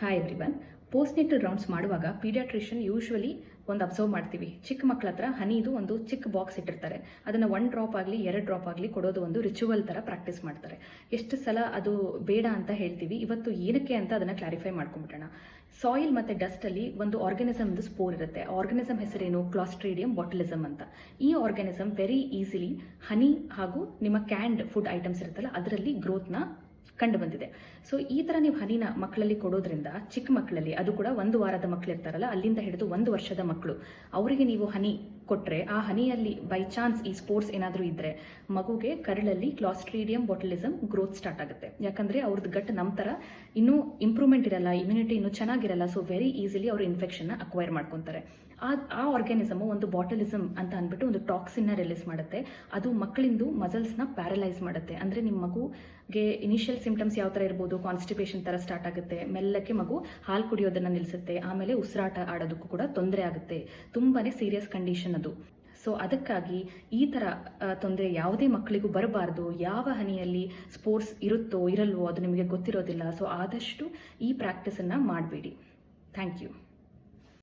Hi everyone. Postnatal rounds ಮಾಡುವಾಗ paediatrician usually ಒಂದು observe ಮಾಡ್ತೀವಿ. ಚಿಕ್ಕ ಮಕ್ಕಳ ಹತ್ರ ಹನಿದು ಒಂದು ಚಿಕ್ಕ ಬಾಕ್ಸ್ ಇಟ್ಟಿರ್ತಾರೆ. ಅದನ್ನು 1 ಡ್ರಾಪ್ ಆಗಲಿ 2 ಡ್ರಾಪ್ ಆಗಲಿ ಕೊಡೋದು ಒಂದು ರಿಚುವಲ್ ಥರ ಪ್ರಾಕ್ಟೀಸ್ ಮಾಡ್ತಾರೆ. ಎಷ್ಟು ಸಲ ಅದು ಬೇಡ ಅಂತ ಹೇಳ್ತೀವಿ. ಇವತ್ತು ಏನಕ್ಕೆ ಅಂತ ಅದನ್ನು ಕ್ಲಾರಿಫೈ ಮಾಡ್ಕೊಂಡ್ಬಿಡೋಣ. ಸಾಯಿಲ್ ಮತ್ತು ಡಸ್ಟಲ್ಲಿ ಒಂದು ಆರ್ಗನಿಸಮ್ದು ಸ್ಪೋರ್ ಇರುತ್ತೆ. ಆರ್ಗನಿಸಮ್ ಹೆಸರೇನು? ಕ್ಲಾಸ್ಟ್ರೀಡಿಯಂ ಬಾಟುಲಿಸಮ್ ಅಂತ. ಈ ಆರ್ಗನಿಸಮ್ ವೆರಿ ಈಸಿಲಿ ಹನಿ ಹಾಗೂ ನಿಮ್ಮ ಕ್ಯಾಂಡ್ ಫುಡ್ ಐಟಮ್ಸ್ ಇರುತ್ತಲ್ಲ ಅದರಲ್ಲಿ ಗ್ರೋತ್ನ ಕಂಡು ಬಂದಿದೆ. ಸೊ ಈ ಥರ ನೀವು ಹನಿನ ಮಕ್ಕಳಲ್ಲಿ ಕೊಡೋದ್ರಿಂದ ಚಿಕ್ಕ ಮಕ್ಕಳಲ್ಲಿ, ಅದು ಕೂಡ 1 ವಾರದ ಮಕ್ಕಳು ಇರ್ತಾರಲ್ಲ, ಅಲ್ಲಿಂದ ಹಿಡಿದು 1 ವರ್ಷದ ಮಕ್ಕಳು, ಅವರಿಗೆ ನೀವು ಹನಿ ಕೊಟ್ಟರೆ ಆ ಹನಿಯಲ್ಲಿ ಬೈ ಚಾನ್ಸ್ ಈ ಸ್ಪೋರ್ಟ್ಸ್ ಏನಾದರೂ ಇದ್ದರೆ ಮಗುಗೆ ಕರಳಲ್ಲಿ ಕ್ಲಾಸ್ಟ್ರೀಡಿಯಂ ಬಾಟುಲಿಸಮ್ ಗ್ರೋತ್ ಸ್ಟಾರ್ಟ್ ಆಗುತ್ತೆ. ಯಾಕಂದರೆ ಅವ್ರದ್ದು ಗಟ್ ನಮ್ಮ ಥರ ಇನ್ನೂ ಇಂಪ್ರೂವ್ಮೆಂಟ್ ಇರಲ್ಲ, ಇಮ್ಯುನಿಟಿ ಇನ್ನೂ ಚೆನ್ನಾಗಿರಲ್ಲ. ಸೊ ವೆರಿ ಈಸಿಲಿ ಅವರು ಇನ್ಫೆಕ್ಷನ್ನ ಅಕ್ವೈರ್ ಮಾಡ್ಕೊತಾರೆ. ಆ ಆರ್ಗ್ಯಾನಿಸಮು ಒಂದು ಬಾಟುಲಿಸಮ್ ಅಂತ ಅಂದ್ಬಿಟ್ಟು ಒಂದು ಟಾಕ್ಸಿನ್ನ ರಿಲೀಸ್ ಮಾಡುತ್ತೆ. ಅದು ಮಕ್ಕಳಿಂದು ಮಸಲ್ಸ್ನ ಪ್ಯಾರಲೈಸ್ ಮಾಡುತ್ತೆ. ಅಂದರೆ ನಿಮ್ಮ ಮಗುಗೆ ಇನಿಷಿಯಲ್ ಸಿಂಪ್ಟಮ್ಸ್ ಯಾವ ಥರ ಇರ್ಬೋದು, ಕಾನ್ಸ್ಟಿಪೇಷನ್ ಥರ ಸ್ಟಾರ್ಟ್ ಆಗುತ್ತೆ. ಮೆಲ್ಲಕ್ಕೆ ಮಗು ಹಾಲು ಕುಡಿಯೋದನ್ನು ನಿಲ್ಲಿಸುತ್ತೆ. ಆಮೇಲೆ ಉಸಿರಾಟ ಆಡೋದಕ್ಕೂ ಕೂಡ ತೊಂದರೆ ಆಗುತ್ತೆ. ತುಂಬಾ ಸೀರಿಯಸ್ ಕಂಡೀಷನ್ ಅದು. ಸೊ ಅದಕ್ಕಾಗಿ ಈ ಥರ ತೊಂದರೆ ಯಾವುದೇ ಮಕ್ಕಳಿಗೂ ಬರಬಾರ್ದು. ಯಾವ ಹನಿಯಲ್ಲಿ ಸ್ಪೋರ್ಟ್ಸ್ ಇರುತ್ತೋ ಇರಲ್ವೋ ಅದು ನಿಮಗೆ ಗೊತ್ತಿರೋದಿಲ್ಲ. ಸೊ ಆದಷ್ಟು ಈ ಪ್ರಾಕ್ಟೀಸನ್ನು ಮಾಡಬೇಡಿ. Thank you.